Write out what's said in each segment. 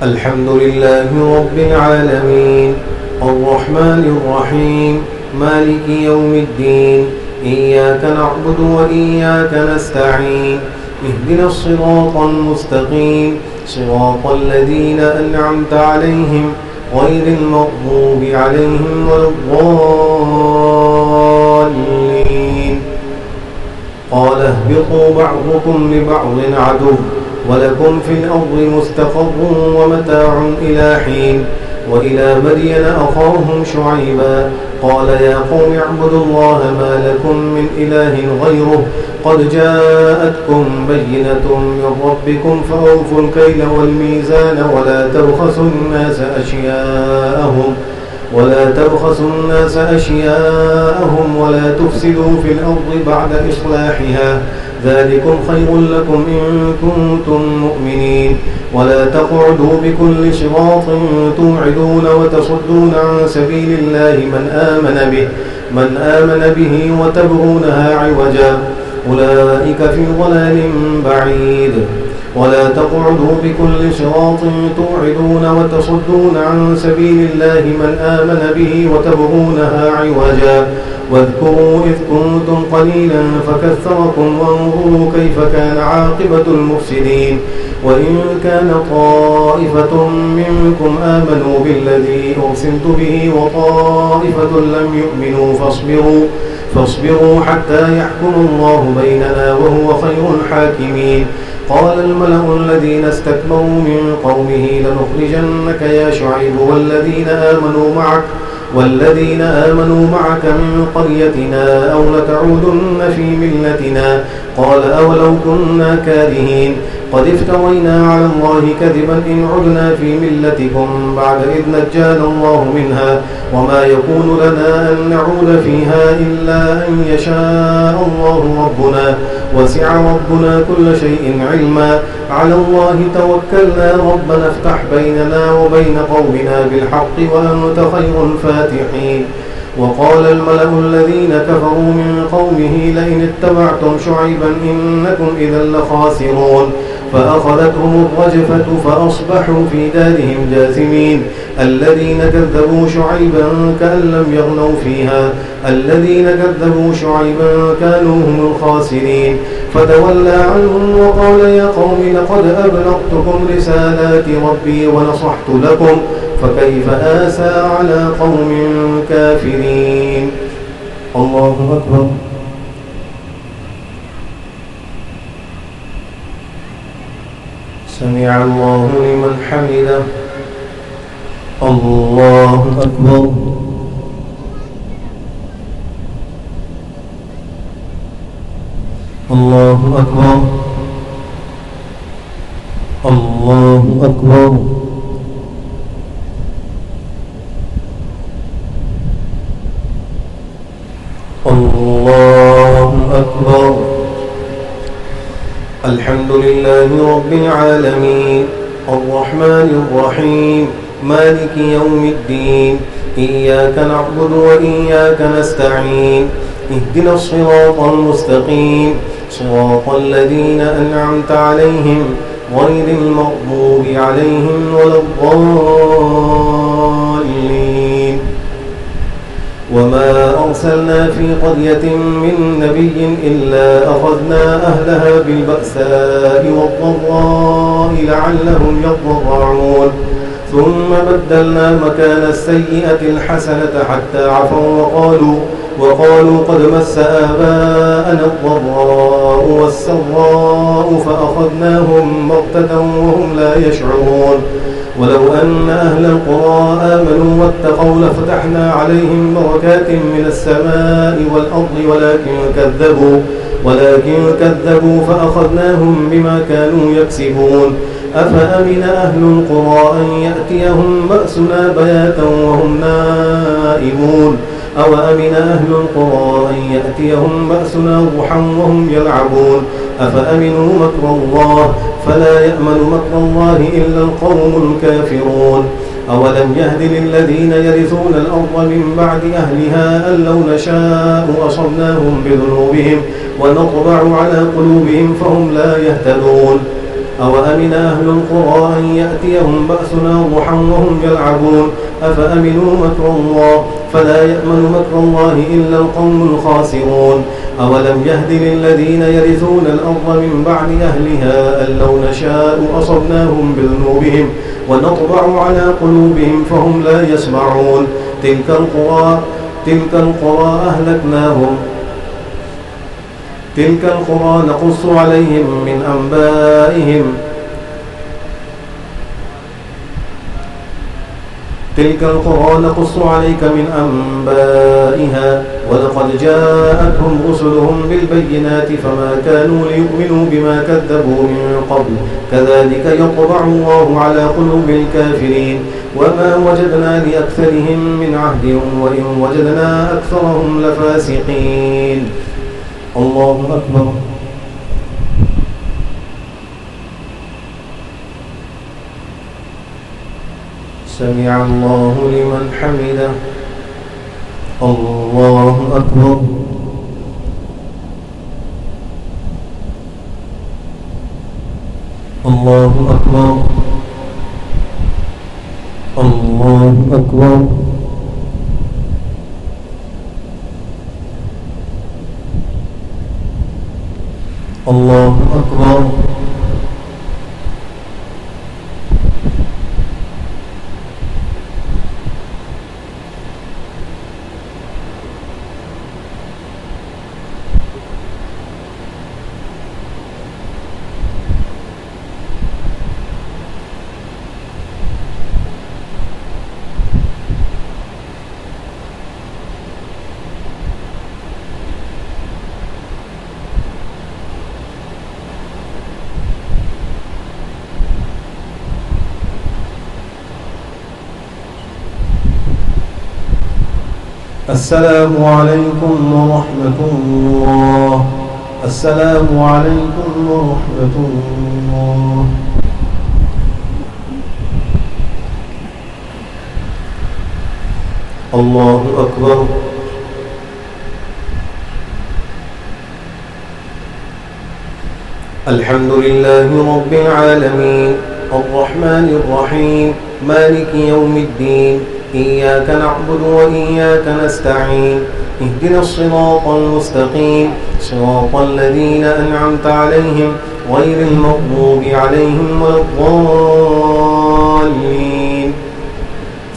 الحمد لله رب العالمين الرحمن الرحيم مالك يوم الدين إياك نعبد وإياك نستعين اهدنا الصراط المستقيم صراط الذين أنعمت عليهم غير المغضوب عليهم ولا الضالين. قال اهبطوا بعضكم لبعض عدو ولكم في الأرض مستقر ومتاع إلى حين. وإلى مدين أخاهم شعيبا قال يا قوم اعبدوا الله ما لكم من إله غيره قد جاءتكم بينة من ربكم فأوفوا الكيل والميزان ولا تبخسوا الناس أشياءهم ولا تفسدوا في الأرض بعد إصلاحها ذلكم خير لكم إن كنتم مؤمنين. ولا تقعدوا بكل صراط توعدون وتصدون عن سبيل الله من آمن به وتبغونها عوجا أولئك في ضلال بعيد. ولا تقعدوا بكل صراط توعدون وتصدون عن سبيل الله من آمن به وتبغونها عوجا واذكروا إذ كنتم قليلا فكثركم وانظروا كيف كان عاقبة المفسدين. وإن كان طائفة منكم آمنوا بالذي أرسلت به وطائفة لم يؤمنوا فاصبروا حتى يحكم الله بيننا وهو خير الحاكمين. قال الملأ الذين استكبروا من قومه لنخرجنك يا شعيب والذين آمنوا معك من قريتنا أو لتعودن في ملتنا. قال أولو كنا كارهين قد افترينا على الله كذبا إن عدنا في ملتكم بعد إذ نجانا الله منها وما يكون لنا أن نعود فيها إلا أن يشاء الله ربنا وسع ربنا كل شيء علما. على الله توكلنا ربنا افتح بيننا وبين قومنا بالحق وأنت خير الفاتحين. وقال الملأ الذين كفروا من قومه لئن اتبعتم شعيبا إنكم إذا لخاسرون. فأخذتهم الرجفة فأصبحوا في دارهم جاثمين. الذين كذبوا شعيبا كأن لم يغنوا فيها كانوا هم الخاسرين. فتولى عنهم وقال يا قوم لقد أبلغتكم رسالات ربي ونصحت لكم فكيف آسى على قوم كافرين. الله أكبر. سمع الله لمن حمده. الله أكبر. الله أكبر. الله أكبر. الله أكبر. الحمد لله رب العالمين الرحمن الرحيم مالك يوم الدين إياك نعبد وإياك نستعين اهدنا الصراط المستقيم صراط الذين أنعمت عليهم غير المغضوب عليهم ولا الضالين. وما أرسلنا في قرية من نبي إلا أخذنا أهلها بالبأساء والضراء لعلهم يضرعون ثم بدلنا مكان السيئة الحسنة حتى عفوا وقالوا قد مس آباءنا الضراء والسراء فأخذناهم بغتة وهم لا يشعرون. ولو أن أهل القرى آمنوا واتقوا لفتحنا عليهم بركات من السماء والأرض ولكن كذبوا فأخذناهم بما كانوا يكسبون. أفأمن أهل القرى أن يأتيهم بأسنا بياتا وهم نائمون أو أمن أهل القرى أن يأتيهم بأسنا ضحى وهم يلعبون. أفأمنوا مكر الله فلا يأمن مكر الله إلا القوم الكافرون. أولم يهد للذين يرثون الأرض من بعد أهلها أن لو نشاء أصبناهم بذنوبهم ونطبع على قلوبهم فهم لا يهتدون. أوأمن أهل القرى أن يأتيهم بأسنا ضحى وهم يلعبون أفأمنوا مكر الله فلا يأمن مكر الله إلا القوم الخاسرون أولم يهد للذين يرثون الأرض من بعد أهلها أن لو نشاء أصبناهم بذنوبهم ونطبع على قلوبهم فهم لا يسمعون تلك القرى نقص عليهم من أنبائهم تلك القرى نقص عليك من أنبائها ولقد جاءتهم رسلهم بالبينات فما كانوا ليؤمنوا بما كذبوا من قبل كذلك يطبع الله على قلوب الكافرين وما وجدنا لأكثرهم من عهد وإن وجدنا أكثرهم لفاسقين. الله أكبر. سمع الله لمن حمده. الله أكبر. الله أكبر. الله أكبر. الله أكبر. السلام عليكم ورحمة الله. السلام عليكم ورحمة الله. الله أكبر. الحمد لله رب العالمين الرحمن الرحيم مالك يوم الدين إياك نعبد وإياك نستعين اهدنا الصراط المستقيم صراط الذين أنعمت عليهم غير المغضوب عليهم ولا الضالين.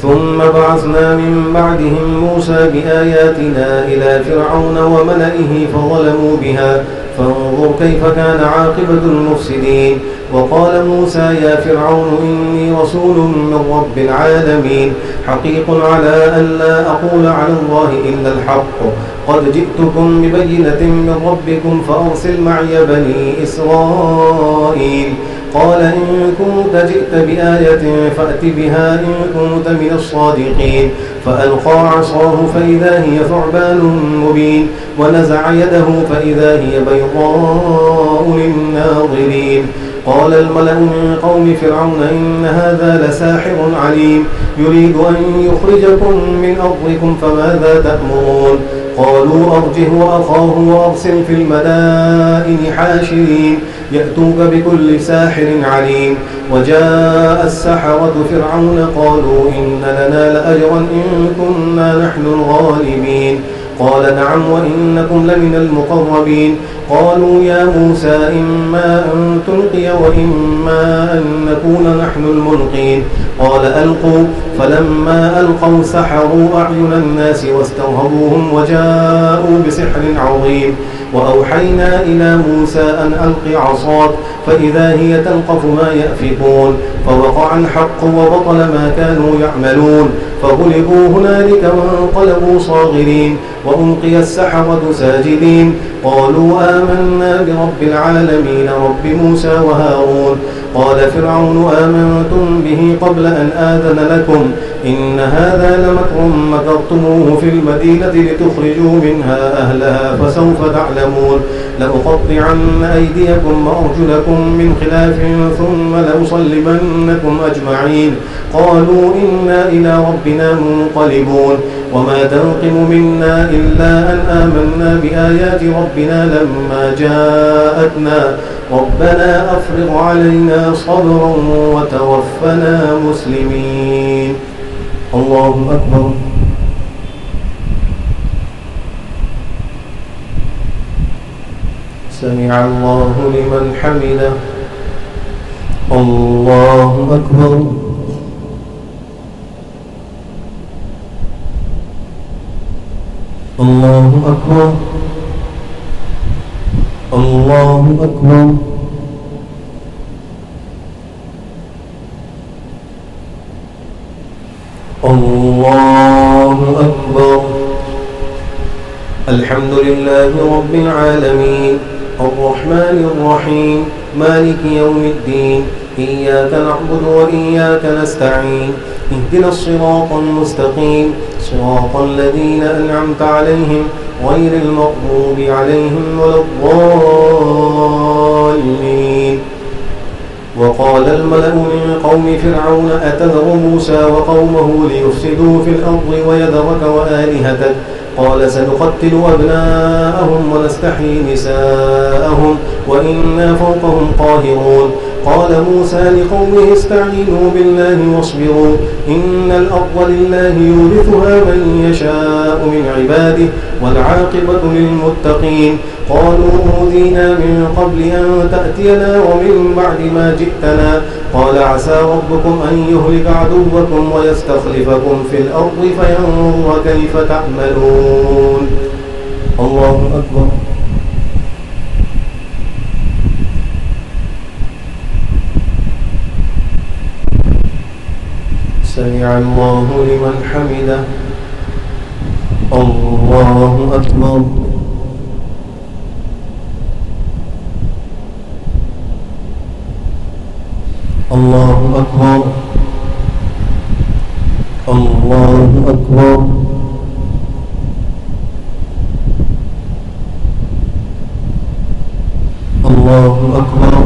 ثم بعثنا من بعدهم موسى بآياتنا إلى فرعون وملئه فظلموا بها فانظر كيف كان عاقبة المفسدين. وقال موسى يا فرعون إني رسول من رب العالمين حقيق على أن لا أقول على الله إلا الحق قد جئتكم ببينة من ربكم فأرسل معي بني إسرائيل. قال إن كنت جئت بآية فأت بها إن كنت من الصادقين. فألقى عصاه فإذا هي ثعبان مبين ونزع يده فإذا هي بيضاء للناظرين. قال الملأ من قوم فرعون إن هذا لساحر عليم يريد أن يخرجكم من أرضكم فماذا تأمرون. قالوا أرجه وأخاه وأرسل في المدائن حاشرين يأتوك بكل ساحر عليم. وجاء السحرة فرعون قالوا إن لنا لأجرا إن كنا نحن الغالبين. قال نعم وإنكم لمن المقربين. قالوا يا موسى إما أن تلقي وإما أن نكون نحن الملقين. قال ألقوا فلما ألقوا سحروا أعين الناس واسترهبوهم وجاءوا بسحر عظيم. وأوحينا إلى موسى أن ألق عصاك فإذا هي تلقف ما يأفكون. فوقع الحق وبطل ما كانوا يعملون فغلبوا هنالك وانقلبوا صاغرين وألقي السحرة ساجدين. قالوا آمنا برب العالمين رب موسى وهارون. قال فرعون آمنتم به قبل أن آذن لكم إن هذا لمكر مكرتموه في المدينة لتخرجوا منها أهلها فسوف تعلمون. لأقطعن أيديكم وأرجلكم من خلاف ثم لأصلبنكم أجمعين. قالوا إنا إلى ربنا منقلبون. وما تنقم منا إلا أن آمنا بآيات ربنا لما جاءتنا ربنا أفرغ علينا صبرا وتوفنا مسلمين. الله أكبر. سمع الله لمن حمده. الله أكبر. الله أكبر. الله أكبر. الله أكبر. الحمد لله رب العالمين الرحمن الرحيم مالك يوم الدين إياك نعبد وإياك نستعين اهدنا الصراط المستقيم صراط الذين أنعمت عليهم غير المغضوب عليهم ولا الضالين. وقال الملأ من قوم فرعون أتذر موسى وقومه ليفسدوا في الأرض ويذرك وآلهتك قال سنقتل أبناءهم ونستحيي نساءهم وإنا فوقهم قاهرون. قال موسى لقومه استعينوا بالله واصبروا إن الأرض لله يورثها من يشاء من عباده والعاقبة للمتقين. قالوا أوذينا من قبل أن تأتينا ومن بعد ما جئتنا قال عسى ربكم أن يهلك عدوكم ويستخلفكم في الأرض فينظر كيف تعملون. الله أكبر. سمع الله لمن حمده. الله أكبر. الله أكبر. الله أكبر. الله أكبر.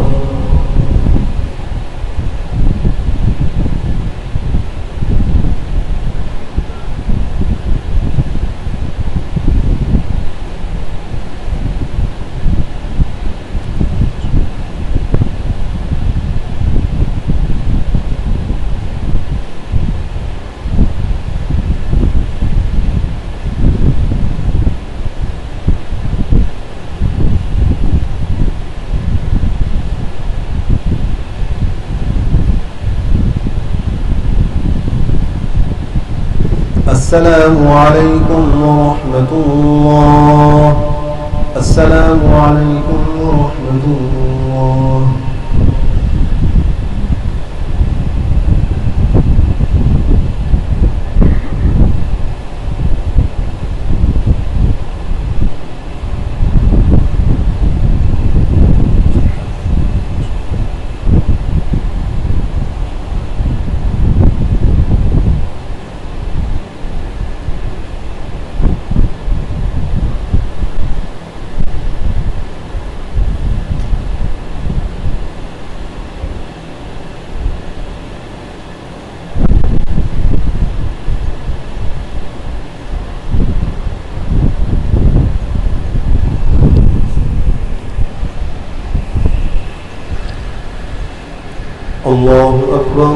السلام عليكم ورحمة الله. السلام عليكم ورحمة الله. الله أكبر.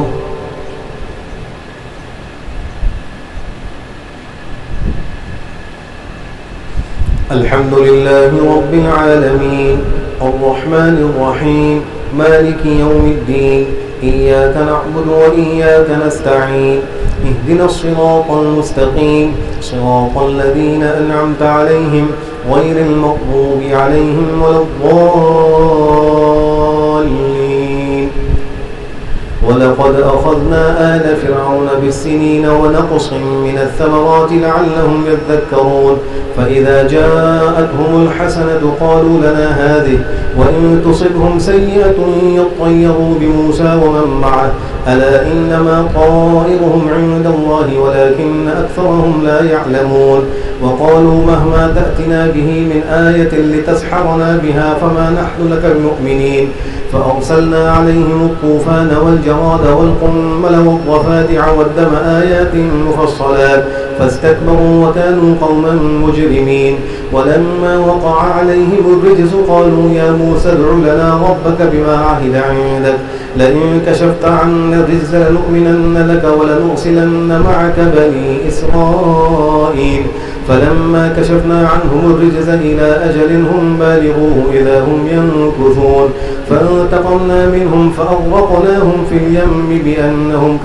الحمد لله رب العالمين الرحمن الرحيم مالك يوم الدين إياك نعبد وإياك نستعين اهدنا الصراط المستقيم صراط الذين أنعمت عليهم غير المغضوب عليهم ولا الضالين. ولقد أخذنا آل فرعون بالسنين ونقص من الثمرات لعلهم يذكرون. فإذا جاءتهم الحسنة قالوا لنا هذه وإن تصبهم سيئة يطيروا بموسى ومن معه ألا إنما طائرهم عند الله ولكن أكثرهم لا يعلمون. وقالوا مهما تأتنا به من آية لتسحرنا بها فما نحن لك بمؤمنين فأرسلنا عليهم الطوفان والجراد والقمل والضفادع والدم آيات مفصلات فاستكبروا وكانوا قوما مجرمين. ولما وقع عليهم الرجز قالوا يا موسى ادع لنا ربك بما عهد عندك لئن كشفت عنا الرجز لنؤمنن لك ولنرسلن معك بني إسرائيل. فلما كشفنا عنهم الرجز إلى أجل هم بالغوه إذا هم ينكثون فانتقمنا منهم فأغرقناهم في اليم بأنهم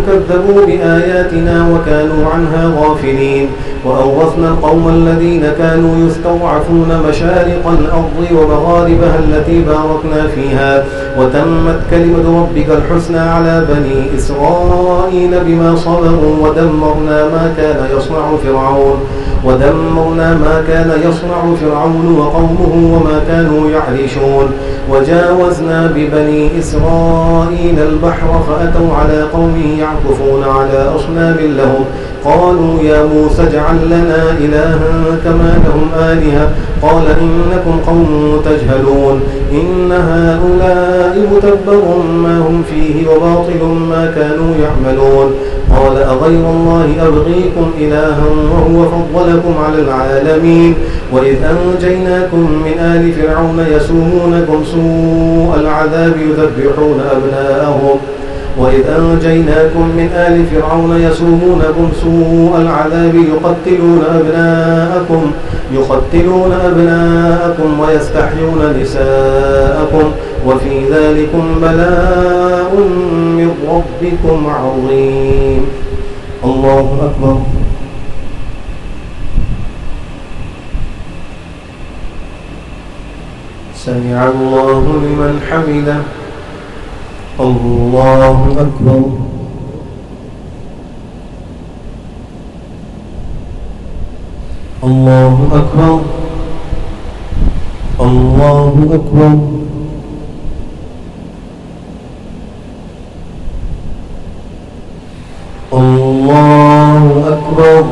كذبوا بآياتنا وكانوا عنها غافلين. وأورثنا القوم الذين كانوا يستضعفون مشارق الأرض ومغاربها التي باركنا فيها وتمت كلمة ربك الحسنى على بني إسرائيل بما صبروا ودمرنا ما كان يصنع فرعون وقومه وما كانوا يعرشون. وجاوزنا ببني إسرائيل البحر فأتوا على قوم يعكفون على أصنام لهم قالوا يا موسى اجعل لنا إلها كما لهم آلهة قال إنكم قوم تجهلون إن هؤلاء متبر ما هم فيه وباطل ما كانوا يعملون. قال أغير الله أبغيكم إلها وهو فضلكم على العالمين. وإذ أنجيناكم من آل فرعون يسومونكم سوء العذاب يقتلون أبناءكم ويستحيون نساءكم وفي ذلكم بلاء من ربكم عظيم. الله أكبر. سمع الله لمن حمده. الله أكبر. الله أكبر. الله أكبر. الله أكبر.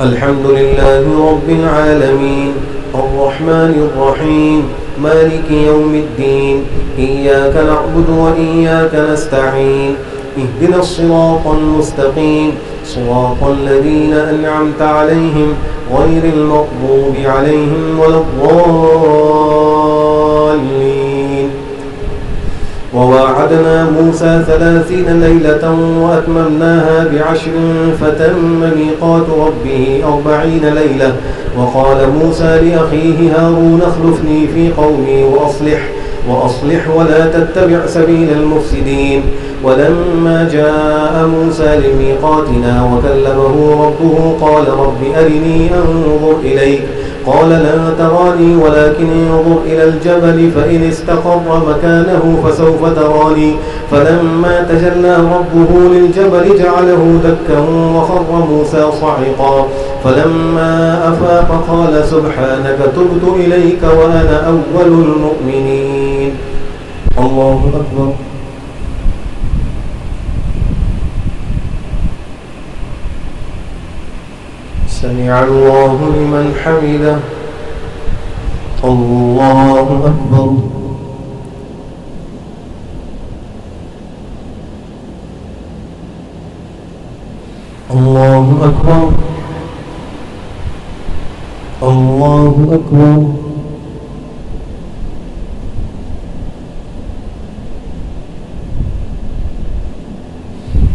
الحمد لله رب العالمين الرحمن الرحيم مالك يوم الدين إياك نعبد وإياك نستعين اهدنا الصراط المستقيم صراط الذين أنعمت عليهم غير المغضوب عليهم ولا الضالين. وواعدنا موسى 30 ليلة وأتممناها ب10 فتم ميقات ربه 40 ليلة. وقال موسى لأخيه هارون اخلفني في قومي وأصلح ولا تتبع سبيل المفسدين. ولما جاء موسى لميقاتنا وكلمه ربه قال رب أرني أنظر إليك قال لن تراني ولكن انظر إلى الجبل فإن استقر مكانه فسوف تراني. فلما تجلى ربه للجبل جعله دكا وخر موسى صعقا. فلما أفاق قال سبحانك تبت إليك وأنا أول المؤمنين. الله أكبر. سمع الله لمن حمده. الله أكبر. الله أكبر. الله أكبر.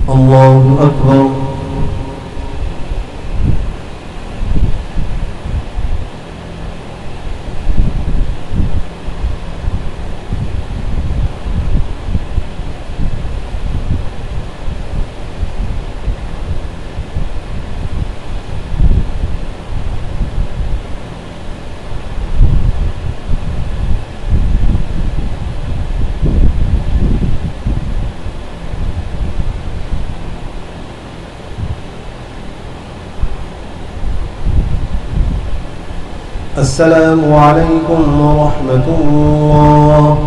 الله أكبر. السلام عليكم ورحمة الله.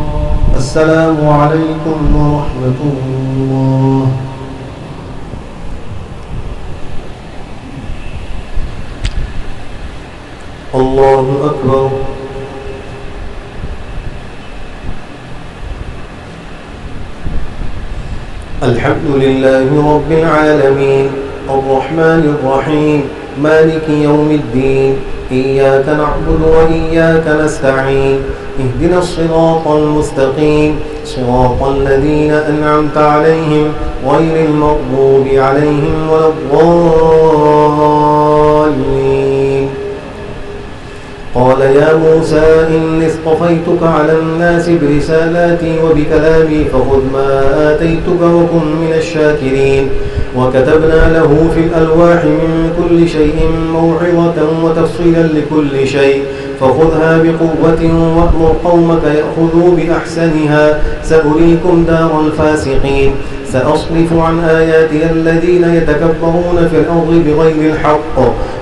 السلام عليكم ورحمة الله. الله أكبر. الحمد لله رب العالمين الرحمن الرحيم مالك يوم الدين إياك نعبد وإياك نستعين اهدنا الصراط المستقيم صراط الذين أنعمت عليهم غير المغضوب عليهم ولا الضالين. قال يا موسى إني اصطفيتك على الناس برسالاتي وبكلامي فخذ ما آتيتك وكن من الشاكرين. وكتبنا له في الألواح من كل شيء موعظة وتفصيلا لكل شيء فخذها بقوة وأمر قومك يأخذوا بأحسنها سأريكم دار الفاسقين. سأصرف عن آياتي الذين يتكبرون في الأرض بغير الحق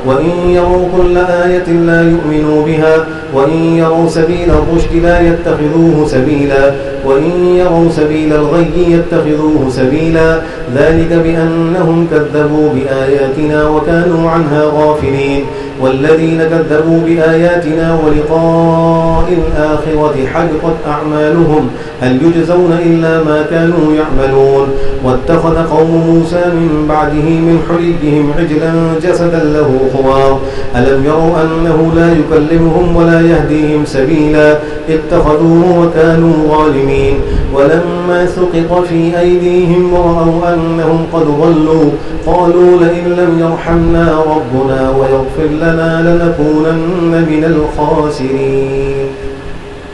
وإن يروا كل آية لا يؤمنوا بها وإن يروا سبيل الرشد لا يتخذوه سبيلا وإن يروا سبيل الغي يتخذوه سبيلا ذلك بأنهم كذبوا بآياتنا وكانوا عنها غافلين. والذين كذبوا بآياتنا ولقاء الآخرة حبطت أعمالهم هل يجزون إلا ما كانوا يعملون. واتخذ قوم موسى من بعده من حليهم عجلا جسدا له خوار ألم يروا أنه لا يكلمهم ولا يهديهم سبيلا اتخذوه وكانوا ظالمين. ولما سقط في أيديهم ورأوا أنهم قد ضلوا قالوا لئن لم يرحمنا ربنا ويغفر لنا لنكونن من الخاسرين.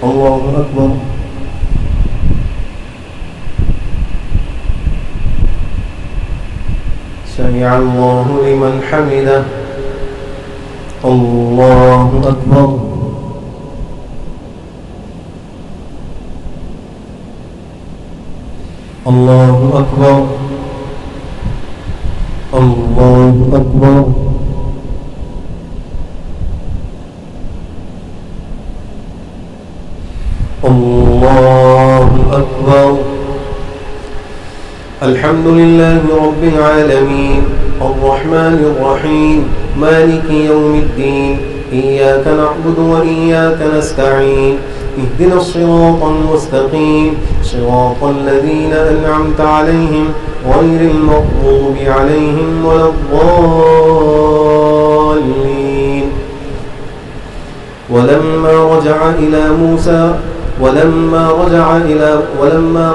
الله أكبر. سمع الله لمن حمده. الله أكبر. الله أكبر. الله أكبر. الله أكبر. الحمد لله رب العالمين الرحمن الرحيم مالك يوم الدين إياك نعبد وإياك نستعين اهدنا الصراط المستقيم صراط الذين أنعمت عليهم غير المغضوب عليهم ولا الضالين. ولما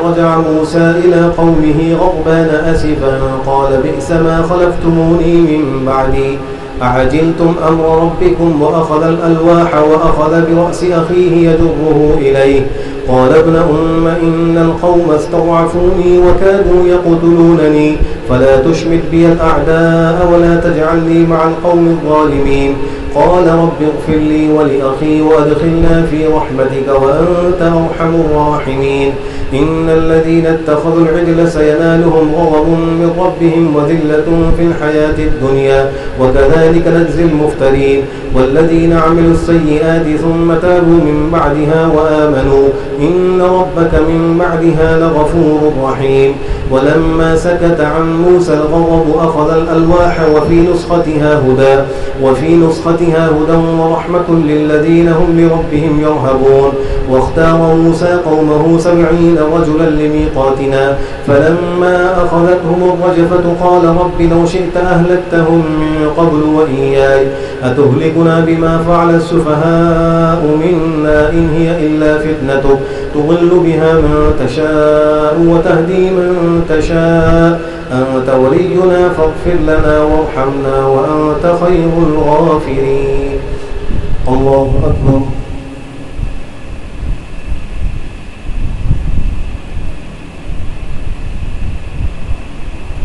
رجع موسى إلى قومه غضبان أسفا قال بئس ما خلفتموني من بعدي أعجلتم أمر ربكم وأخذ الألواح وأخذ برأس أخيه يجره إليه قال ابن أم إن القوم استضعفوني وكادوا يقتلونني فلا تشمت بي الأعداء ولا تجعلني مع القوم الظالمين. قال رب اغفر لي ولأخي وادخلنا في رحمتك وأنت أرحم الراحمين. إن الذين اتخذوا العجل سينالهم غضب من ربهم وذلة في الحياة الدنيا وكذلك نجزي المفترين. والذين عملوا السيئات ثم تابوا من بعدها وآمنوا إن ربك من بعدها لغفور رحيم. ولما سكت عن موسى الغضب أخذ الألواح وفي نسختها هدى ورحمة للذين هم لربهم يرهبون. واختار موسى قومه 70 رجلا لميقاتنا فلما أخذتهم الرجفة قال رب لو شئت أهلكتهم من قبل وإياي أتهلكنا بما فعل السفهاء منا إن هي إلا فتنتك تضل بها من تشاء وتهدي من تشاء أنت ولينا فاغفر لنا وارحمنا وأنت خير الغافرين. الله أكبر.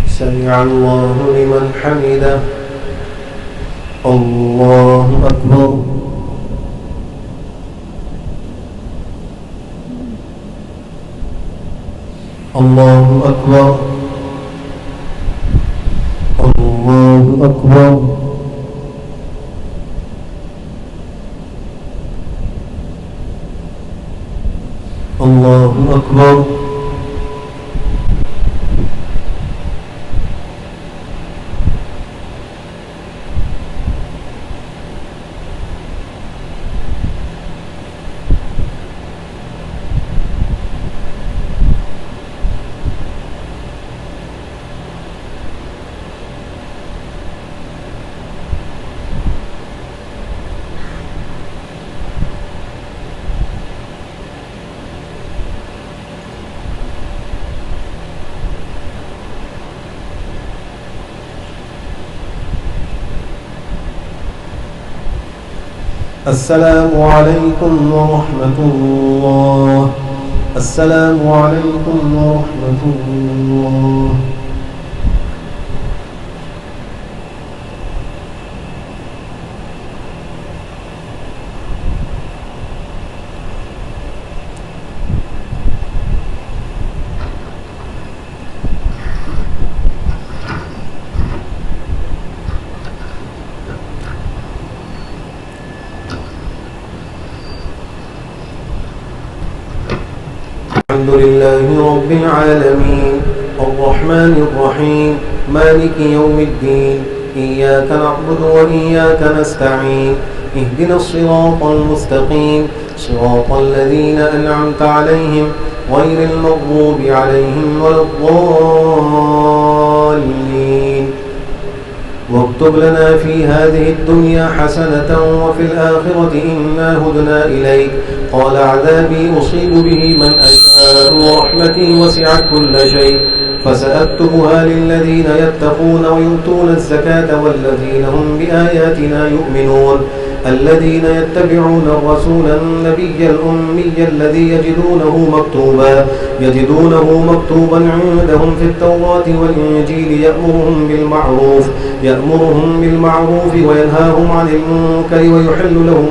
سمع الله لمن حمده. الله أكبر. الله أكبر. الله أكبر. الله أكبر. السلام عليكم ورحمة الله. السلام عليكم ورحمة الله. الحمد لله رب العالمين الرحمن الرحيم مالك يوم الدين إياك نعبد وإياك نستعين اهدنا الصراط المستقيم صراط الذين أنعمت عليهم غير المغضوب عليهم ولا الضالين. واكتب لنا في هذه الدنيا حسنة وفي الآخرة إنا هدنا إليك. قال عذابي أصيب به من أشاء ورحمتي وسعت كل شيء فسأكتبها للذين يتقون ويؤتون الزكاة والذين هم بآياتنا يؤمنون الذين يتبعون الرسول النبي الأمي الذي يجدونه مكتوبا عندهم في التوراة والإنجيل يأمرهم بالمعروف وينهاهم عن المنكر ويحل لهم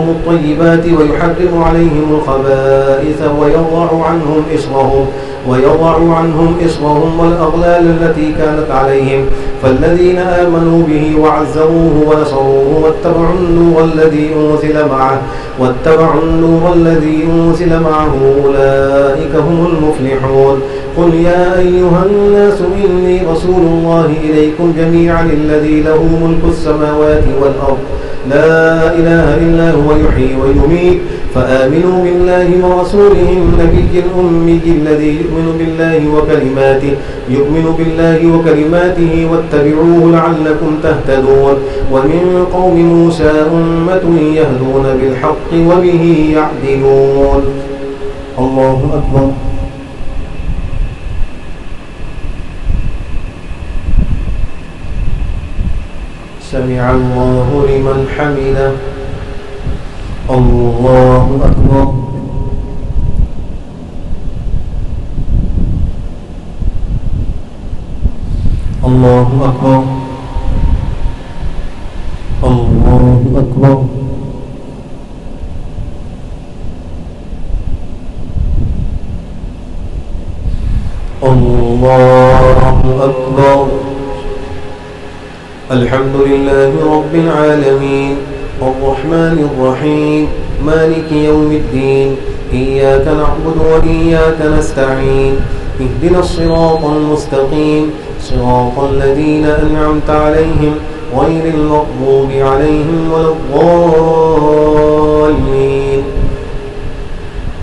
الطيبات ويحرم عليهم الخبائث ويضع عنهم إصرهم والأغلال التي كانت عليهم فالذين آمنوا به وعزروه ونصروه واتبعوا النور الذي أنزل معه أولئك هم المفلحون. قل يا أيها الناس إني رسول الله إليكم جميعا الذي له ملك السماوات والأرض لا إله إلا هو يحيي ويميت فآمنوا بالله ورسوله النبي الأمي الذي يؤمن بالله وكلماته واتبعوه لعلكم تهتدون. ومن قوم موسى أمة يهدون بالحق وبه يعدلون. الله أكبر. سمع الله لمن حمده. الله أكبر. الله أكبر. الله أكبر. الله أكبر. الحمد لله رب العالمين الرحمن الرحيم مالك يوم الدين إياك نعبد وإياك نستعين اهدنا الصراط المستقيم صراط الذين أنعمت عليهم غير المغضوب عليهم ولا الضالين.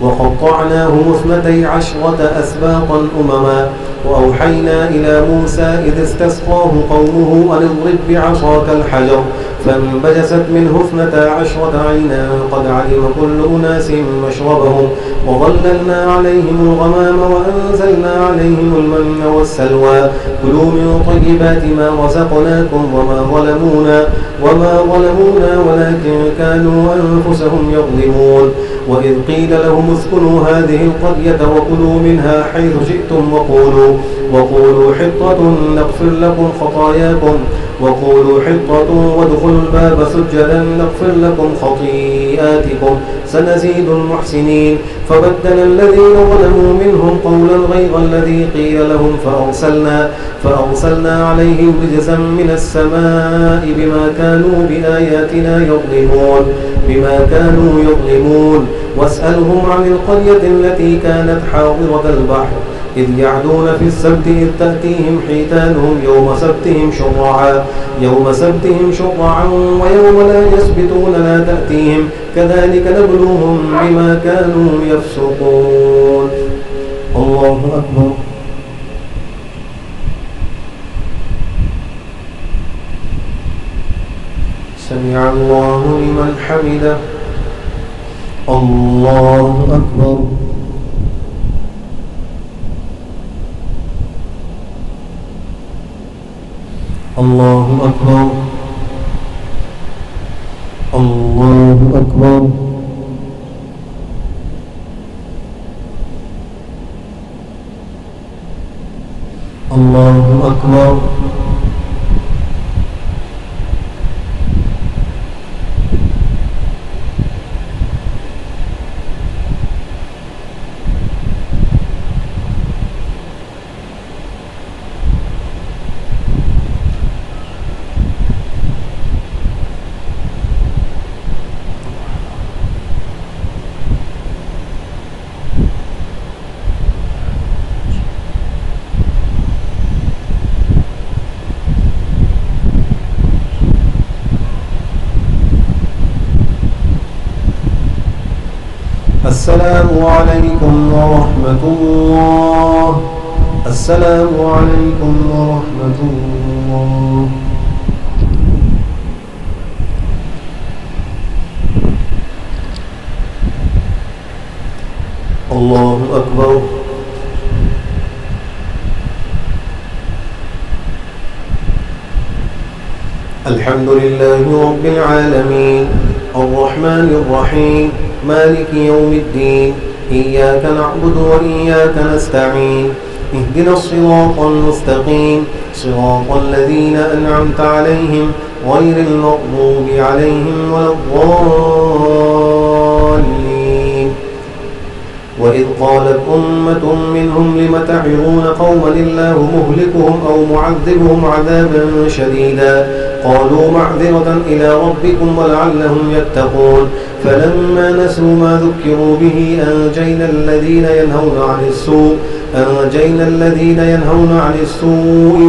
وقطعناهم 12 أسباطا أمما وأوحينا إلى موسى إذ استسقاه قومه أن اضرب بعصاك الحجر فانبجست منه 12 عينا قد علم كل أناس مشربهم وظللنا عليهم الغمام وأنزلنا عليهم المن والسلوى كلوا من طيبات ما رزقناكم وما ظلمونا ولكن كانوا أنفسهم يظلمون. وإذ قيل لهم اسكنوا هذه القرية وكلوا منها حيث شئتم وقولوا حطة نغفر لكم خطاياكم وادخلوا ادخلوا الباب سجدا نغفر لكم خطيئاتكم سنزيد المحسنين. فبدل الذين ظلموا منهم قولا غير الذي قيل لهم فأرسلنا عليهم رجزا من السماء بما كانوا يظلمون. واسألهم عن القرية التي كانت حاضرة البحر إذ يعدون في السبت إذ تأتيهم حيتانهم يوم سبتهم شرعا ويوم لا يسبتون لا تأتيهم كذلك نبلوهم بما كانوا يفسقون. الله أكبر. سمع الله لمن حمده. الله أكبر. الله أكبر. الله أكبر. الله أكبر. السلام عليكم ورحمة الله. السلام عليكم ورحمة الله. الله أكبر. الحمد لله رب العالمين الرحمن الرحيم مالك يوم الدين إياك نعبد وإياك نستعين اهدنا الصراط المستقيم صراط الذين أنعمت عليهم غير المغضوب عليهم ولا الضالين. وإذ قالت أمة منهم لم تعظون قوما الله مهلكهم أو معذبهم عذابا شديدا قالوا معذرة إلى ربكم ولعلهم يتقون. فلما نسوا ما ذكروا به أنجينا الذين ينهون عن السوء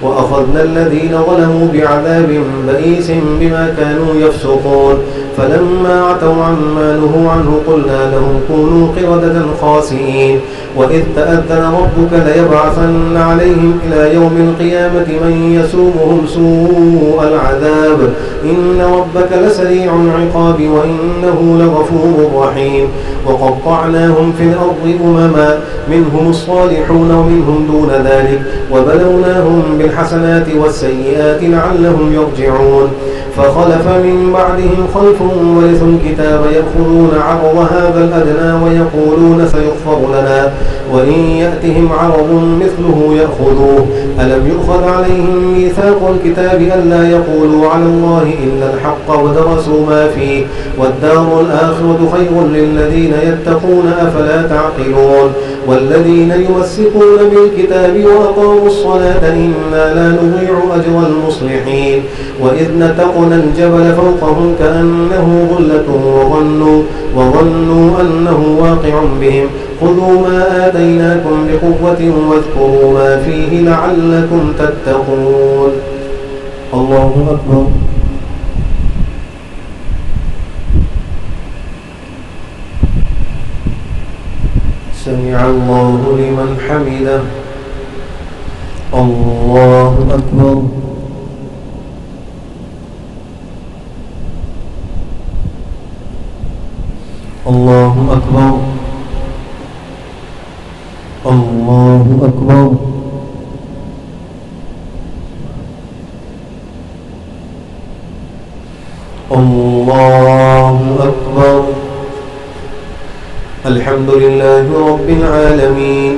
وأخذنا الذين ظلموا بعذاب بئيس بما كانوا يفسقون. فلما عتوا عما نهوا عنه قلنا لهم كونوا قردة خاسئين. وإذ تأذن ربك ليبعثن عليهم إلى يوم القيامة من يسومهم سوء العذاب إن ربك لسريع العقاب وإنه لغفور رحيم. وقطعناهم في الأرض أمما منهم الصالحون ومنهم دون ذلك وبلوناهم بالحسنات والسيئات لعلهم يرجعون. فخلف من بعدهم خلف ورثوا الكتاب يأخذون عرض هذا الأدنى ويقولون سيغفر لنا وإن يأتهم عرض مثله يأخذوه. ألم يؤخذ عليهم ميثاق الكتاب ألا يقولوا على الله إلا الحق ودرسوا ما فيه والدار الآخرة خير للذين يتقون أفلا تعقلون. والذين يمسكون بالكتاب وأقاموا الصلاة إنا لا نضيع أجر المصلحين. وإذ نتقنا الجبل فوقهم كأنه ظلة وظنوا أنه واقع بهم خذوا ما آتيناكم بقوة واذكروا ما فيه لعلكم تتقون. الله أكبر. سمع الله لمن حمده. الله أكبر. الله أكبر. الله أكبر. الله أكبر. الحمد لله رب العالمين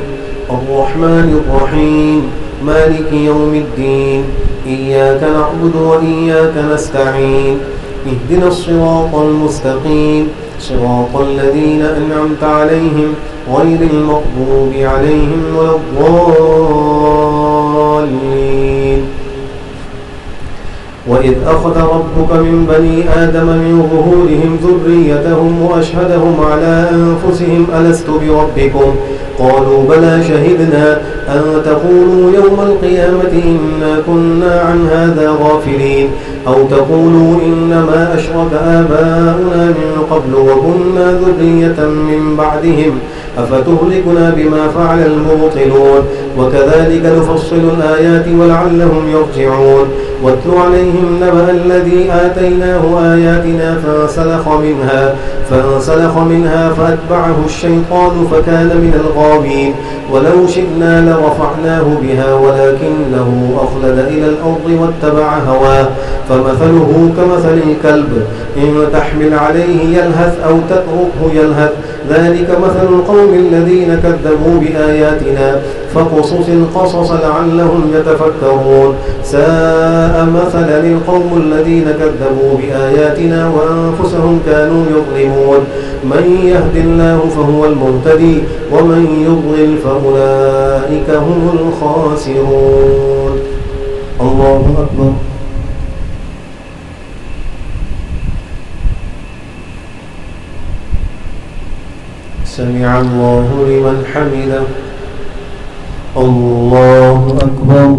الرحمن الرحيم مالك يوم الدين إياك نعبد وإياك نستعين اهدنا الصراط المستقيم صراط الذين أنعمت عليهم غير المغضوب عليهم ولا الضالين. وإذ أخذ ربك من بني آدم من ظهورهم ذريتهم وأشهدهم على أنفسهم ألست بربكم قالوا بلى شهدنا أن تقولوا يوم القيامة إنا كنا عن هذا غافلين أو تقولوا إنما أشرك آباؤنا من قبل وكنا ذرية من بعدهم أفتهلكنا بما فعل المبطلون وكذلك نفصل الآيات ولعلهم يرجعون. واتل عليهم نبأ الذي آتيناه آياتنا فانسلخ منها فأتبعه الشيطان فكان من الغاوين ولو شئنا لرفعناه بها ولكنه أخلد إلى الأرض واتبع هواه فمثله كمثل الكلب إن تحمل عليه يلهث أو تتركه يلهث ذلك مثل القوم الذين كذبوا بآياتنا فقصص القصص لعلهم يتفكرون ساء مثلا للقوم الذين كذبوا بآياتنا وأنفسهم كانوا يظلمون. من يهد الله فهو المهتدي ومن يضلل فأولئك هم الخاسرون. الله أكبر. سمع الله لمن حمده. الله أكبر.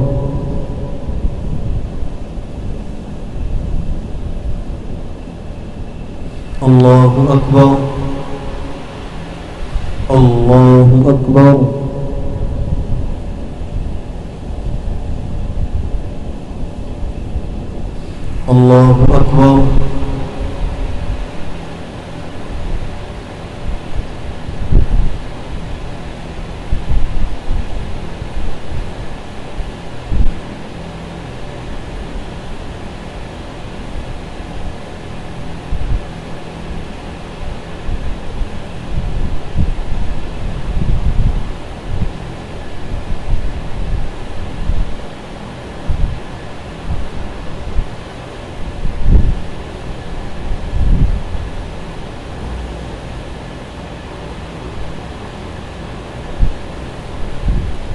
الله أكبر. الله أكبر. الله أكبر.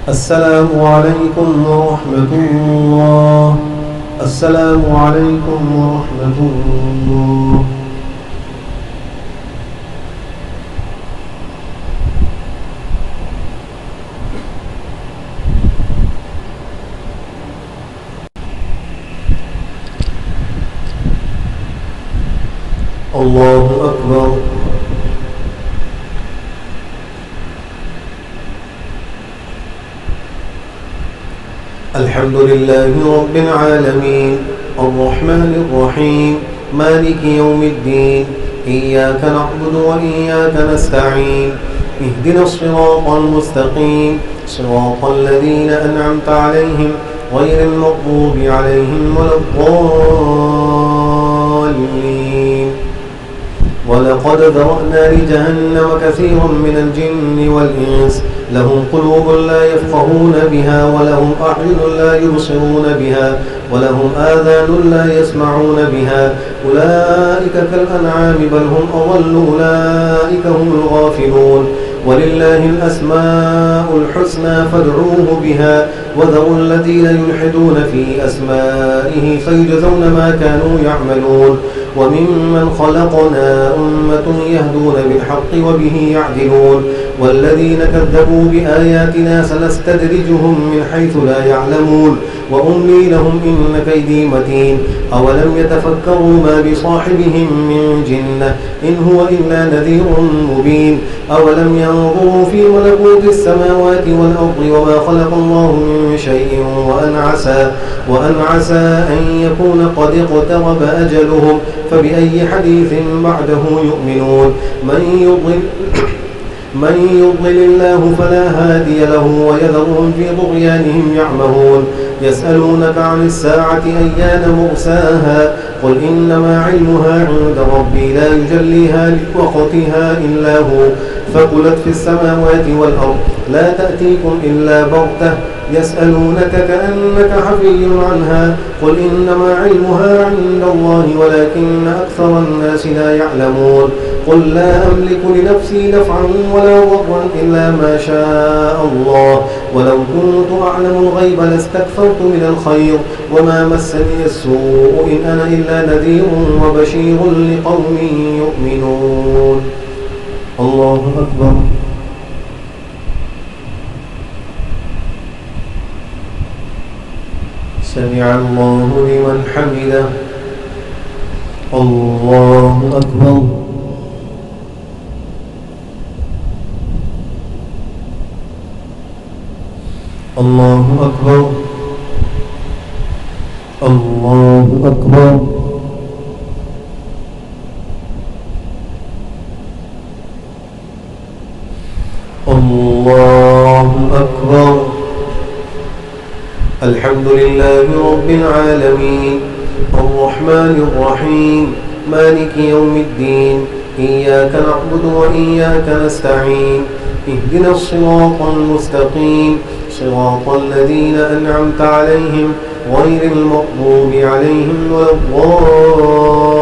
السلام عليكم ورحمة الله. السلام عليكم ورحمة الله. الله أكبر. الحمد لله رب العالمين الرحمن الرحيم مالك يوم الدين إياك نعبد وإياك نستعين اهدنا الصراط المستقيم صراط الذين أنعمت عليهم غير المغضوب عليهم ولا الضالين. ولقد ذرأنا لجهنم كثيرا من الجن والإنس لهم قلوب لا يفقهون بها ولهم أعين لا يبصرون بها ولهم آذان لا يسمعون بها أولئك كالأنعام بل هم أضل أولئك هم الغافلون. ولله الأسماء الحسنى فادعوه بها وذروا الذين يلحدون في أسمائه سيجزون ما كانوا يعملون. وممن خلقنا أمة يهدون بالحق وبه يعدلون. والذين كذبوا بآياتنا سنستدرجهم من حيث لا يعلمون وأملي لهم إن كيدي متين. أولم يتفكروا ما بصاحبهم من جنة إن هو إلا نذير مبين. أولم ينظروا في ملكوت السماوات والأرض وما خلق الله من شيء وأن عسى أن يكون قد اقترب أجلهم من يضلل الله فلا هادي له ويذرهم في طغيانهم يعمهون يسألونك عن الساعة أيان مرساها قل إنما علمها عند ربي لا يجليها لوقتها إلا هو فقلت في السماوات والأرض لا تأتيكم إلا بغتة يسألونك كأنك حفي عنها قل إنما علمها عند الله ولكن أكثر الناس لا يعلمون قل لا أملك لنفسي نفعا ولا ضرا إلا ما شاء الله ولو كنت أعلم الغيب لاستكثرت من الخير وما مسني السوء إن أنا إلا نذير وبشير لقوم يؤمنون. الله أكبر. سمع الله لمن حمده. الله أكبر. الله أكبر. الله أكبر. الله أكبر. الحمد لله رب العالمين الرحمن الرحيم مالك يوم الدين إياك نعبد وإياك نستعين اهدنا الصراط المستقيم صراط الذين أنعمت عليهم غير المغضوب عليهم ولا الضالين.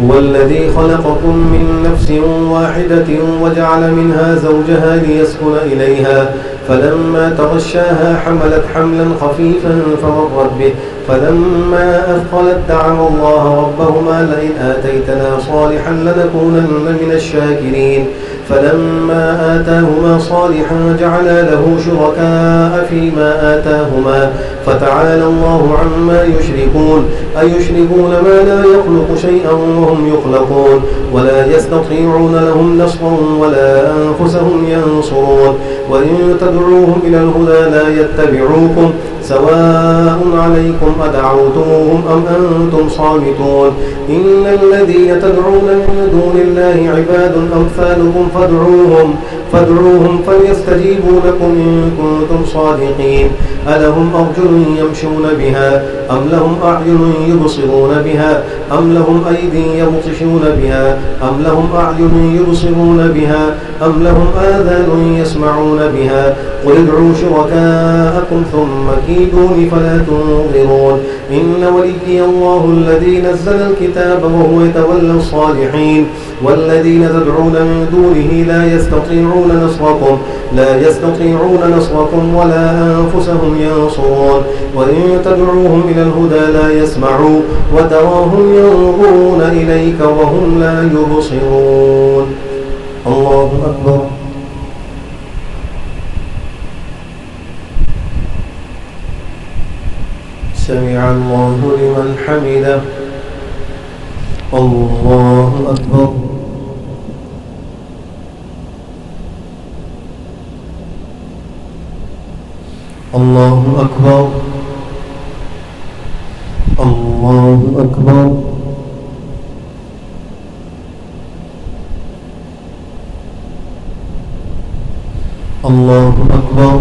هو الذي خلقكم من نفس واحدة وجعل منها زوجها ليسكن إليها فلما تغشاها حملت حملا خفيفا فمرت به فلما أثقلت دعوا الله ربهما لئن آتيتنا صالحا لنكونن من الشاكرين فلما آتاهما صالحا جعلا له شركاء فيما آتاهما فتعالى الله عما يشركون أيشركون ما لا يخلق شيئا وهم يخلقون ولا يستطيعون لهم نصرا ولا أنفسهم ينصرون وإن تدعوهم إلى الهدى لا يتبعوكم سواء عليكم أدعوتموهم أم أنتم صامتون إن الذين تدعون من دون الله عباد أمثالكم فادعوهم فليستجيبوا لكم إن كنتم صادقين ألهم أرجل يمشون بها أم لهم أعين يبصرون بها أم لهم أيدي يبطشون بها أم لهم أعين يبصرون بها أم لهم آذان يسمعون بها قل ادعوا شركاءكم ثم كيدون فلا تنظرون إن وليي الله الذي نزل الكتاب وهو يتولى الصالحين والذين تدعون من دونه لا يستطيعون نصركم ولا أنفسهم ينصرون وإن تدعوهم إلى الهدى لا يسمعوا وتراهم ينظرون إليك وهم لا يبصرون. الله أكبر. سمع الله لمن حمده. الله أكبر. الله أكبر. الله أكبر. الله أكبر.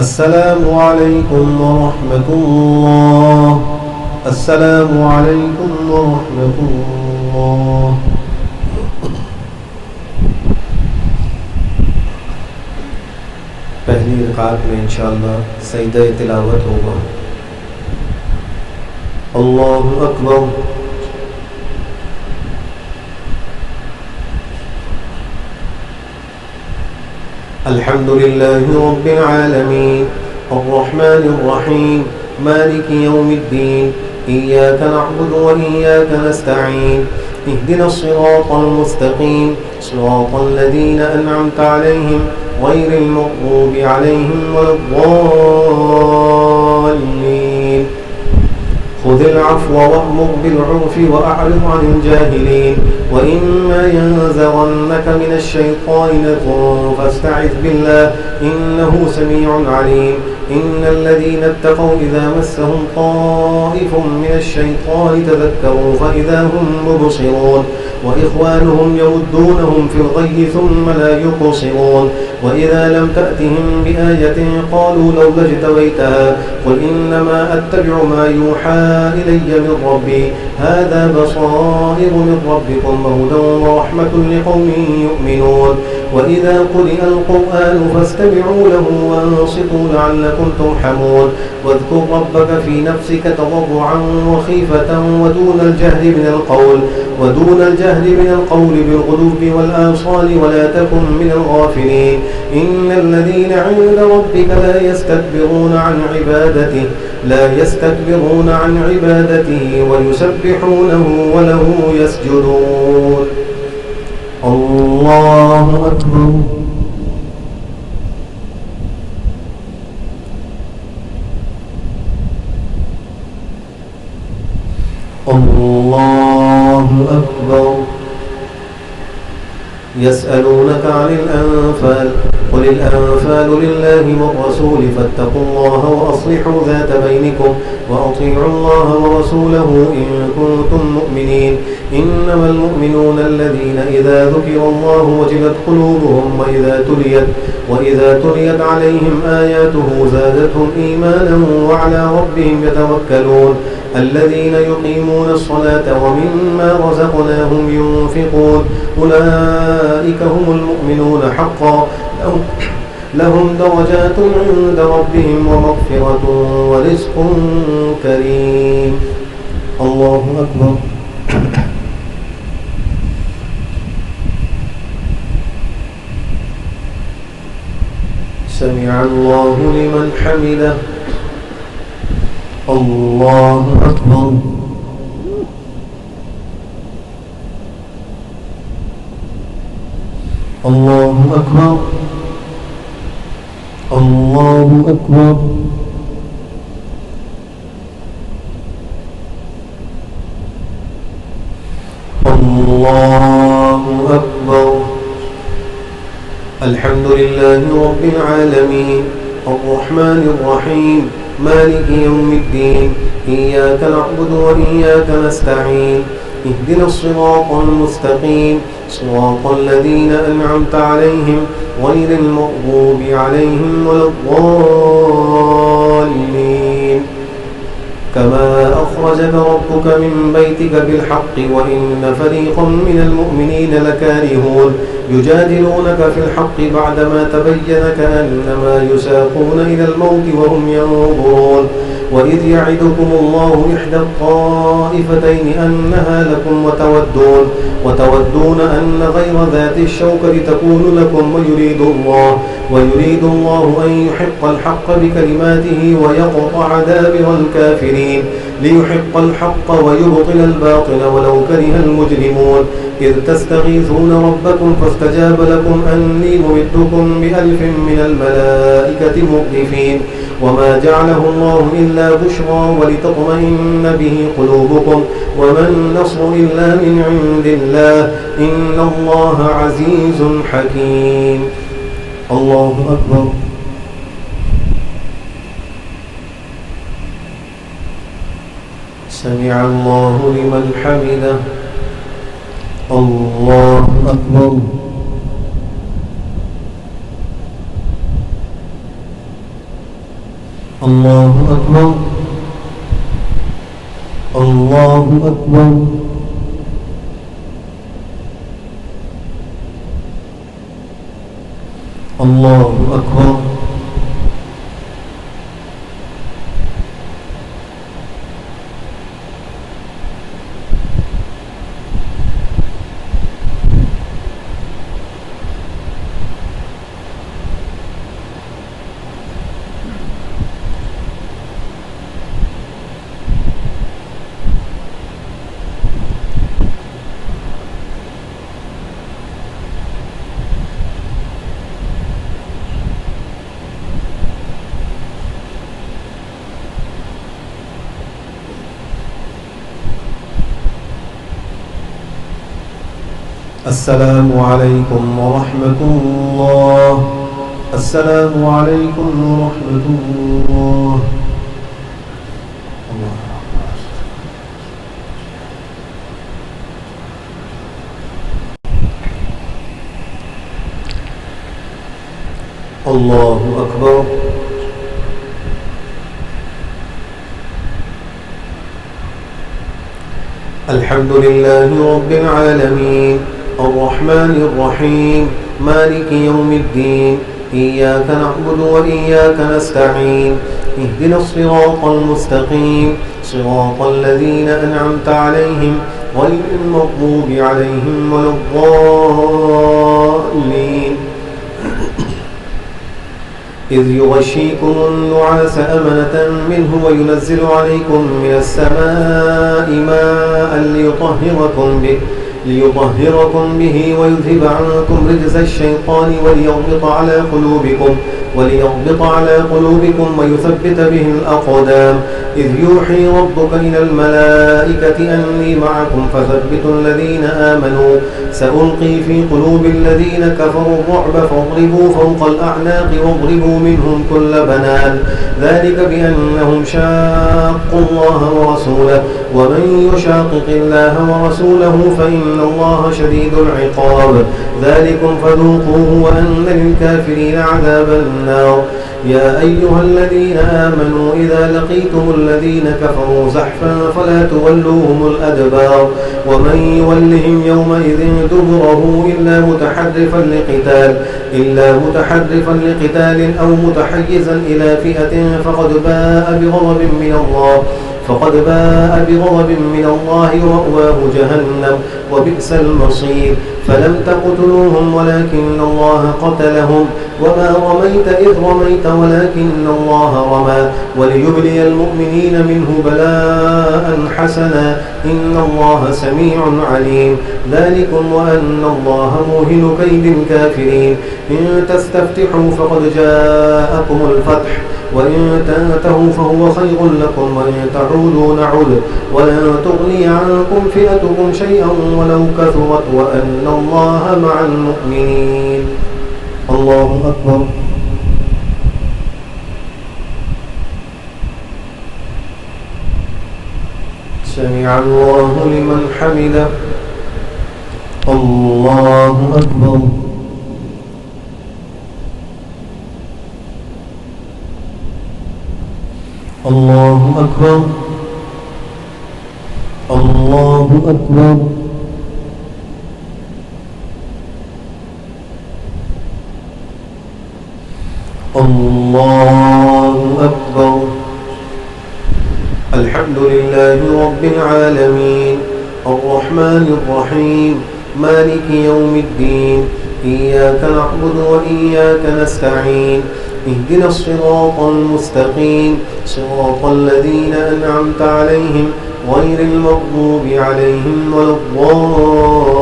السلام عليكم ورحمة الله. السلام عليكم ورحمة الله. पहली रकात में इंशाअल्लाह सजदा तिलावत होगा। अल्लाहु अकबर। अल्हम्दुलिल्लाहि रब्बिल आलमीन الرحمن الرحيم مالك يوم الدين إياك نعبد وإياك نستعين اهدنا الصراط المستقيم صراط الذين أنعمت عليهم غير المغضوب عليهم ولا الضالين خذ العفو وأمر بالعرف وأعرض عن الجاهلين وإما ينزغنك من الشيطان نزغ فاستعذ بالله إنه سميع عليم إن الذين اتقوا إذا مسهم طائف من الشيطان تذكروا فإذا هم مبصرون وإخوانهم يمدونهم في الغي ثم لا يقصرون وإذا لم تأتهم بآية قالوا لولا اجتبيتها قل إنما أتبع ما يوحى إلي من ربي هذا بصائر من ربكم وهدى ورحمة لقوم يؤمنون وإذا قرئ القرآن فاستمعوا له وانصتوا لعلكم ترحمون واذكر ربك في نفسك تضرعا وخيفة ودون الجهر من القول بالغدو والآصال ولا تكن من الغافلين إن الذين عند ربك لا يستكبرون عن عبادته ويسبحونه وله يسجدون الله أكبر الله أكبر يسألونك عن الأنفال قل الأنفال لله والرسول فاتقوا الله وأصلحوا ذات بينكم وأطيعوا الله ورسوله إن كنتم مؤمنين إنما المؤمنون الذين إذا ذكر الله وجلت قلوبهم وإذا تليت عليهم آياته زادتهم إيمانا وعلى ربهم يتوكلون الذين يقيمون الصلاة ومما رزقناهم ينفقون أولئك هم المؤمنون حقا لهم درجات عند ربهم ومغفرة ورزق كريم الله أكبر سمع الله لمن حمده الله أكبر الله أكبر الله أكبر الله أكبر الحمد لله رب العالمين الرحمن الرحيم مالك يوم الدين إياك نعبد وإياك نستعين اهدنا الصراط المستقيم صراط الذين أنعمت عليهم غير المغضوب عليهم ولا الضالين كما أخرجك ربك من بيتك بالحق وإن فريقا من المؤمنين لكارهون يجادلونك في الحق بعدما تبين كأنما يساقون إلى الموت وهم ينظرون وإذ يعدكم الله إحدى الطائفتين أنها لكم وتودون أن غير ذات الشوكة تكون لكم ويريد الله أن يحق الحق بكلماته ويقطع دابر الكافرين ليحق الحق ويبطل الباطل ولو كره المجرمون إذ تستغيثون ربكم فاستجاب لكم أني ممدكم ب1000 من الملائكة مردفين وما جعله الله إلا بشرى ولتطمئن به قلوبكم وما النصر إلا من عند الله إن الله عزيز حكيم الله أكبر سمع الله لمن حمده الله أكبر الله أكبر الله أكبر الله أكبر السلام عليكم ورحمة الله. السلام عليكم ورحمة الله. الله أكبر. الحمد لله رب العالمين الرحمن الرحيم مالك يوم الدين إياك نعبد وإياك نستعين اهدنا الصراط المستقيم صراط الذين أنعمت عليهم غير المغضوب عليهم ولا الضالين. إذ يغشيكم النعاس أمنة منه وينزل عليكم من السماء ماء ليطهركم به ويذهب عنكم رجز الشيطان وليربط على قلوبكم ويثبت به الأقدام. إذ يوحي ربك إلى الملائكة أني معكم فثبتوا الذين آمنوا سألقي في قلوب الذين كفروا الرعب فاضربوا فوق الأعناق واضربوا منهم كل بنان ذلك بأنهم شاقوا الله ورسوله ومن يشاقق الله ورسوله فإن الله شديد العقاب. ذلكم فذوقوه وأن للكافرين عذاب النار. يا أيها الذين آمنوا إذا لقيتم الذين كفروا زحفا فلا تولوهم الأدبار ومن يولهم يومئذ دبره إلا متحرفا لقتال أو متحيزا إلى فئة فقد باء بغضب من الله ومأواه جهنم وبئس المصير. فلم تقتلوهم ولكن الله قتلهم وما رميت إذ رميت ولكن الله رمى وليبلي المؤمنين منه بلاء حسنا إن الله سميع عليم. ذلكم وأن الله موهن كيد الكافرين. إن تستفتحوا فقد جاءكم الفتح وإن تنتهوا فهو خير لكم وإن تعودوا نعود ولن تغني عنكم فئتكم شيئا ولو كثرت وأن الله مع المؤمنين. الله أكبر. سمع الله لمن حمده. الله أكبر. الله أكبر. الله أكبر. الله أكبر. الحمد لله رب العالمين الرحمن الرحيم مالك يوم الدين إياك نعبد وإياك نستعين اهدنا الصراط المستقيم صراط الذين أنعمت عليهم غير المغضوب عليهم ولا الضالين.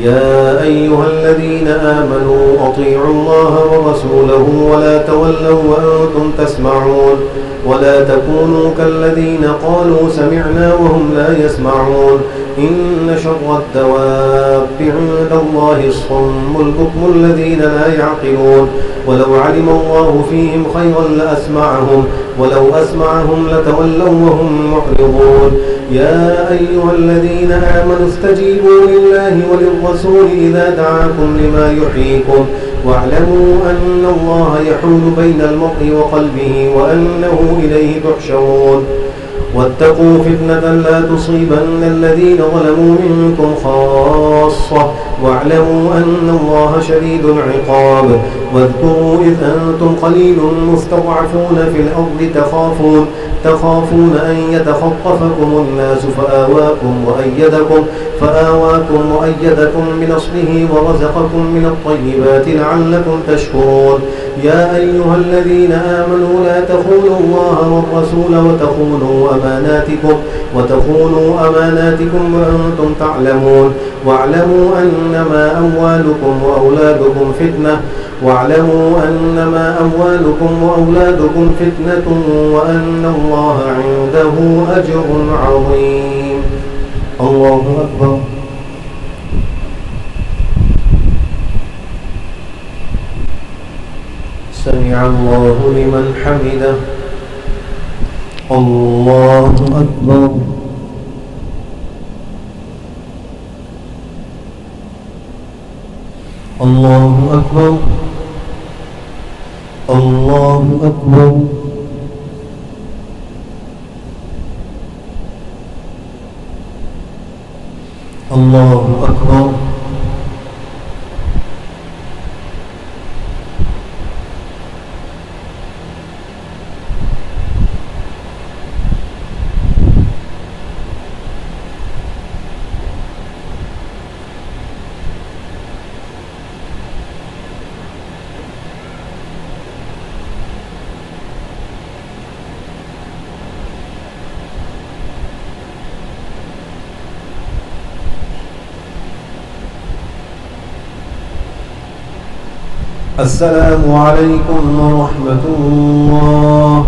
يا أيها الذين آمنوا أطيعوا الله ورسوله ولا تولوا وأنتم تسمعون ولا تكونوا كالذين قالوا سمعنا وهم لا يسمعون. إن شر الدواب عند الله الصم البكم الذين لا يعقلون. ولو علم الله فيهم خيرا لأسمعهم ولو أسمعهم لتولوا وهم معرضون. يا أيها الذين آمنوا استجيبوا لله وللرسول إذا دعاكم لما يحييكم واعلموا أن الله يحول بين المرء وقلبه وأنه إليه تحشرون. واتقوا فتنة لا تصيبن الذين ظلموا منكم خاصة واعلموا أن الله شديد العقاب. واذكروا إذ أنتم قليل مستضعفون في الأرض تخافون أن يتخطفكم الناس فآواكم وأيدكم بنصره ورزقكم من الطيبات لعلكم تشكرون. يا أيها الذين آمنوا لا تخونوا الله والرسول وتخونوا أماناتكم وأنتم تعلمون. واعلموا أنما أموالكم وأولادكم فتنة وأن الله عنده أجر عظيم. الله أكبر. سمع الله لمن حمده. الله أكبر. الله أكبر. الله أكبر. الله أكبر. السلام عليكم ورحمة الله.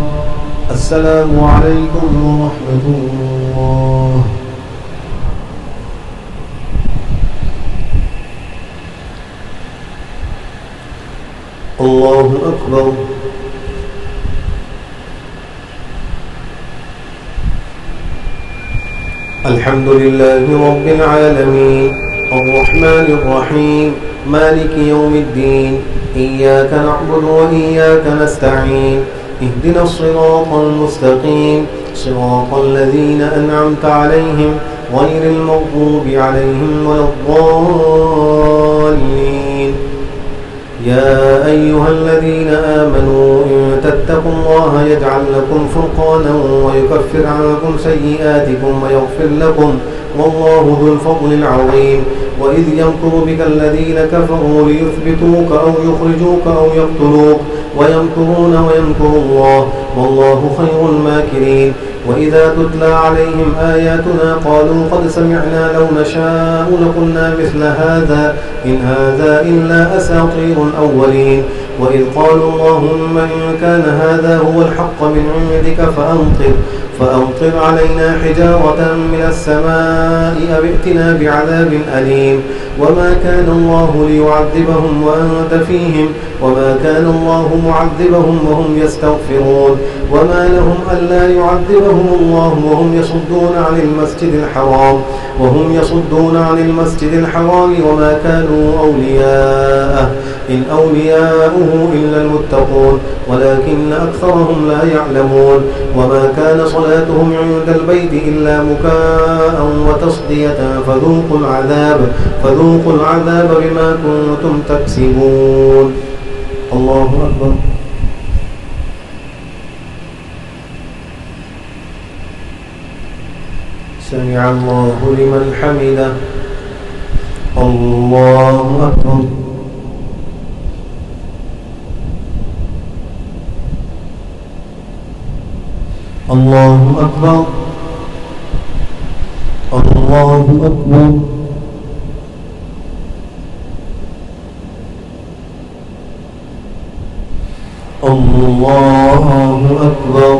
السلام عليكم ورحمة الله. الله أكبر. الحمد لله رب العالمين الرحمن الرحيم مالك يوم الدين إياك نعبد وإياك نستعين اهدنا الصراط المستقيم صراط الذين أنعمت عليهم غير المغضوب عليهم ولا الضالين. يا أيها الذين آمنوا إن تتقوا الله يجعل لكم فرقانا ويكفر عنكم سيئاتكم ويغفر لكم والله ذو الفضل العظيم. وإذ يمكر بك الذين كفروا ليثبتوك أو يخرجوك أو يقتلوك ويمكرون ويمكر الله والله خير الماكرين. وإذا تتلى عليهم آياتنا قالوا قد سمعنا لو نشاء لقلنا مثل هذا إن هذا إلا أساطير الأولين. وإذ قالوا اللهم إن كان هذا هو الحق من عندك فأمطر علينا حجارة من السماء أو ائتنا بعذاب أليم. وما كان الله ليعذبهم وأنت فيهم وما كان الله معذبهم وهم يستغفرون. وما لهم ألا يعذبهم الله وهم يصدون عن المسجد الحرام وما كانوا أولياءه إن أولياؤه إلا المتقون ولكن أكثرهم لا يعلمون. وما كان صلاتهم عند البيت إلا مكاء وتصدية فذوقوا العذاب بما كنتم تكسبون. الله أكبر. سمع الله لمن حمده. الله أكبر. الله أكبر. الله أكبر. الله أكبر.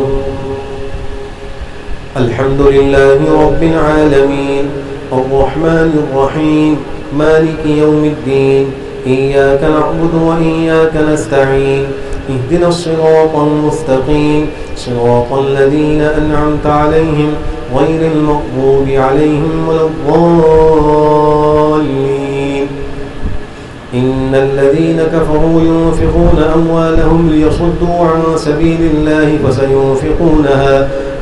الحمد لله رب العالمين الرحمن الرحيم مالك يوم الدين إياك نعبد وإياك نستعين اهدنا الصراط المستقيم صراط الذين أنعمت عليهم غير المغضوب عليهم ولا الضالين. إن الذين كفروا ينفقون أموالهم ليصدوا عن سبيل الله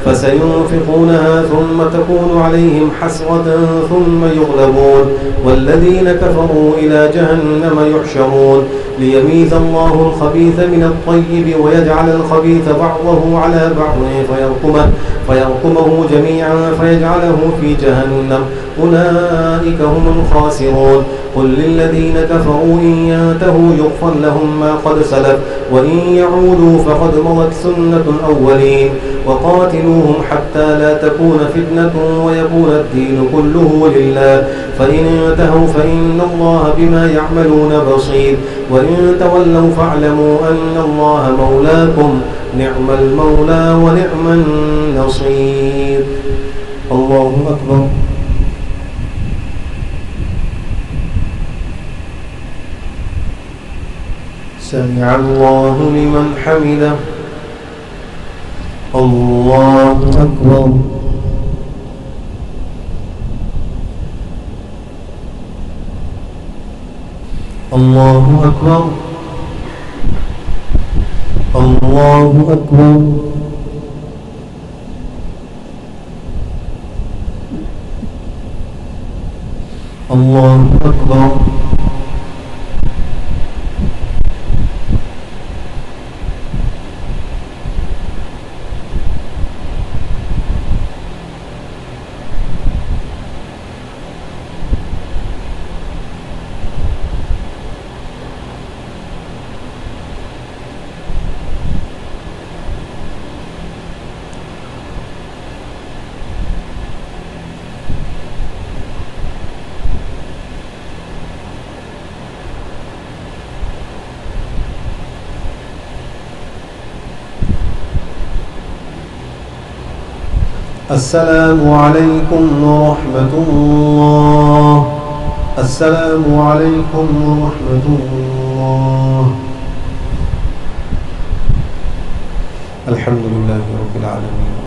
فسينفقونها ثم تكون عليهم حسرة ثم يغلبون والذين كفروا إلى جهنم يحشرون ليميز الله الخبيث من الطيب ويجعل الخبيث بعضه على بعض فيركمه جميعا فيجعله في جهنم أولئك هم الخاسرون. قل للذين كفروا إن ينتهوا يغفر لهم ما قد سلف وإن يعودوا فقد مضت سنة الأولين. وقاتلوهم حتى لا تكون فتنة ويكون الدين كله لله فإن انتهوا فإن الله بما يعملون بصير وإن تولوا فاعلموا أن الله مولاكم نعم المولى ونعم النصير. الله أكبر. سمع الله لمن حمده. الله أكبر. الله أكبر. الله أكبر. الله أكبر. السلام عليكم ورحمة الله. السلام عليكم ورحمة الله. الحمد لله رب العالمين.